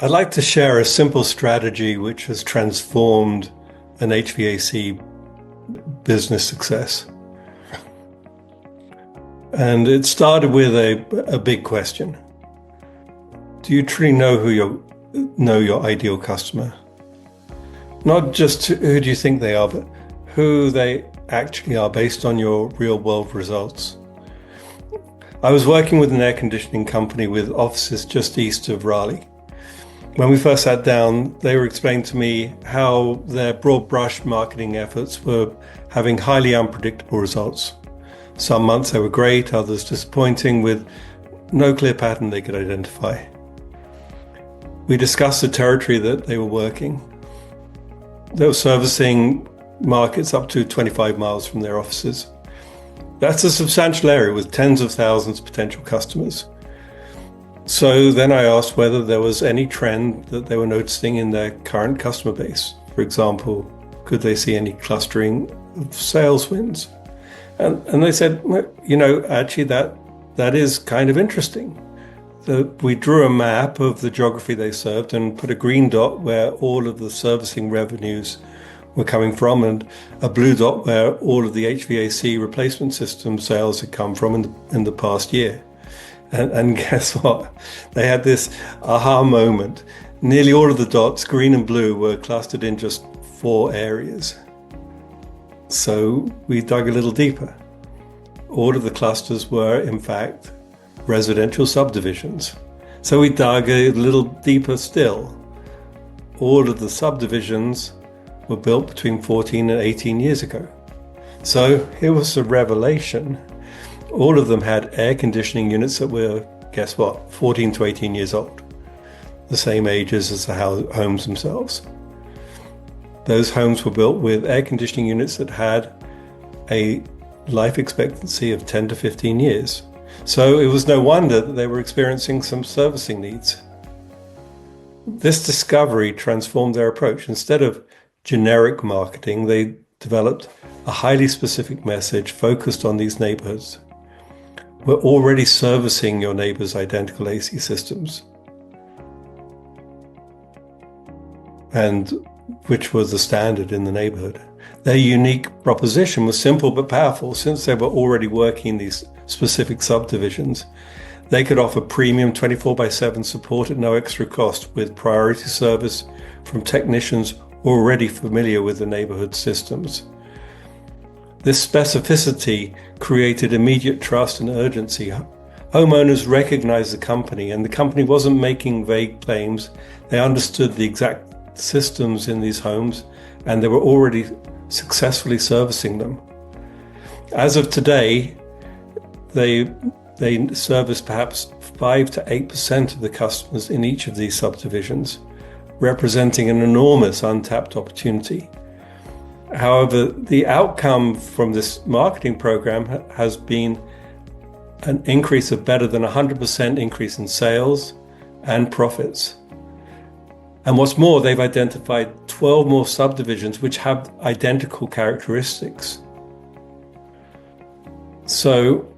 I'd like to share a simple strategy which has transformed an HVAC business success. And it started with a big question. Do you truly know your ideal customer? Not just who do you think they are, but who they actually are based on your real world results. I was working with an air conditioning company with offices just east of Raleigh. When we first sat down, they were explaining to me how their broad brush marketing efforts were having highly unpredictable results. Some months they were great, others disappointing, with no clear pattern they could identify. We discussed the territory that they were working. They were servicing markets up to 25 miles from their offices. That's a substantial area with tens of thousands of potential customers. So then I asked whether there was any trend that they were noticing in their current customer base. For example, could they see any clustering of sales wins? And they said, well, actually that is kind of interesting. We drew a map of the geography they served and put a green dot where all of the servicing revenues were coming from and a blue dot where all of the HVAC replacement system sales had come from in the past year. And guess what? They had this aha moment. Nearly all of the dots, green and blue, were clustered in just 4 areas. So we dug a little deeper. All of the clusters were, in fact, residential subdivisions. So we dug a little deeper still. All of the subdivisions were built between 14 and 18 years ago. So here was a revelation. All of them had air conditioning units that were, guess what, 14 to 18 years old, the same ages as the homes themselves. Those homes were built with air conditioning units that had a life expectancy of 10 to 15 years. So it was no wonder that they were experiencing some servicing needs. This discovery transformed their approach. Instead of generic marketing, they developed a highly specific message focused on these neighborhoods. We're already servicing your neighbor's identical AC systems, and which was the standard in the neighborhood. Their unique proposition was simple but powerful. Since they were already working in these specific subdivisions, they could offer premium 24/7 support at no extra cost, with priority service from technicians already familiar with the neighborhood systems. This specificity created immediate trust and urgency. Homeowners recognized the company, and the company wasn't making vague claims. They understood the exact systems in these homes, and they were already successfully servicing them. As of today, they service perhaps 5 to 8% of the customers in each of these subdivisions, representing an enormous untapped opportunity. However, the outcome from this marketing program has been an increase of better than 100% increase in sales and profits. And what's more, they've identified 12 more subdivisions which have identical characteristics. So,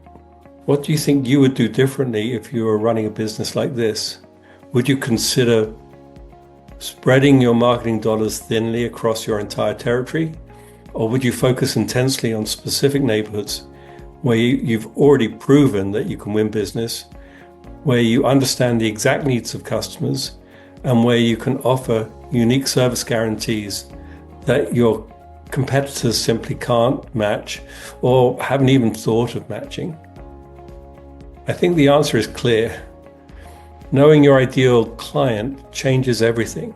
what do you think you would do differently if you were running a business like this? Would you consider spreading your marketing dollars thinly across your entire territory? Or would you focus intensely on specific neighborhoods where you've already proven that you can win business, where you understand the exact needs of customers, and where you can offer unique service guarantees that your competitors simply can't match or haven't even thought of matching? I think the answer is clear. Knowing your ideal client changes everything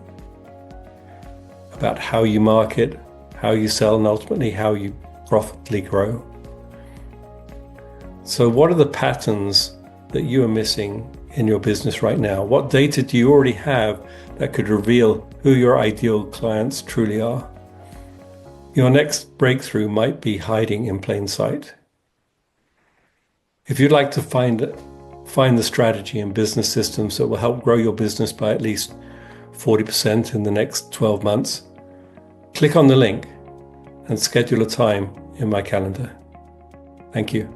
about how you market, how you sell, and ultimately how you profitably grow. So what are the patterns that you are missing in your business right now? What data do you already have that could reveal who your ideal clients truly are? Your next breakthrough might be hiding in plain sight. If you'd like to find the strategy and business systems that will help grow your business by at least 40% in the next 12 months, click on the link and schedule a time in my calendar. Thank you.